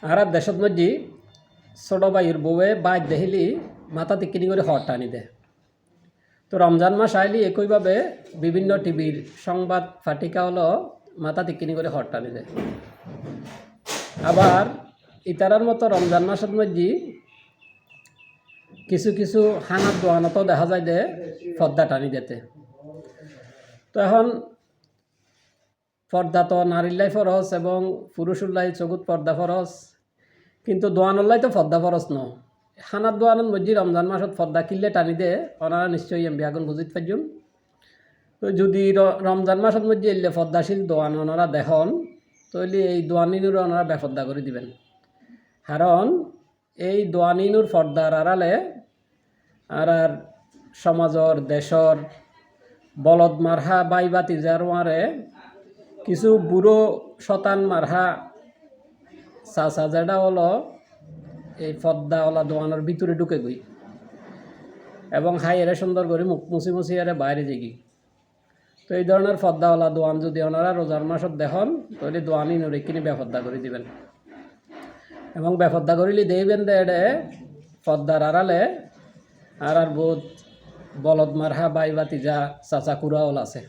আর দেশত মধ্যে ছোট ভাইয়ের বউয়ে বাইর দেখিলি মাথা তিকিনি করে হট টানি দেয়। তো রমজান মাস আইলি একইভাবে বিভিন্ন টিভির সংবাদ ফাটিকা হলো মাথা তিকিনি করে হট টানি দেয়। আবার ইতারার মতো রমজান মাসের মধ্যে কিছু কিছু হানাত দোয়ানত দেখা যায় যে পর্দা টানি দিতে। তো এখন পর্দা তো নারীলাই ফরজ এবং পুরুষুল্লাই চকুত পর্দা ফরজ, কিন্তু দোয়ানল্লাই তো পর্দা ফরজ ন। হানাত দোয়ানোর মধ্যে রমজান মাসত পর্দা কিনলে টানি দে ওনারা নিশ্চয়ই এম বিয়াগুন বুঝিত পারজুম। তো যদি রমজান মাসের মধ্যে এলে পর্দাশীল দোয়ান ওনারা দেখুন তাহলে এই দোয়ানিনুর ওনারা বেপর্দা করে দিবেন। কারণ এই দোয়ানিনুর পর্দার আড়ালে আর সমাজর দেশর বলদ মারহা বাইবা তিজার মারে কিছু বুড়ো শতান মারহা চাচা যেটা হলো এই পর্দাওয়ালা দোয়ানোর ভিতরে ঢুকে গই এবং হাই এরে সুন্দর করে মুখ মুছি মুছি এরে বাইরে যেগি। তো এই ধরনের পর্দাওয়ালা দোয়ান যদি ওনারা রোজার মাসত দেখুন তাহলে দোয়ানি নড়ে কিনে বেপর্দা করে দিবেন এবং বেপর্দা করিলে দেখবেন যে এডে পর্দার আড়ালে আর বহুত বলদ মারহা বাইবা তিজা চাচা কুড়াওয়াল আছে।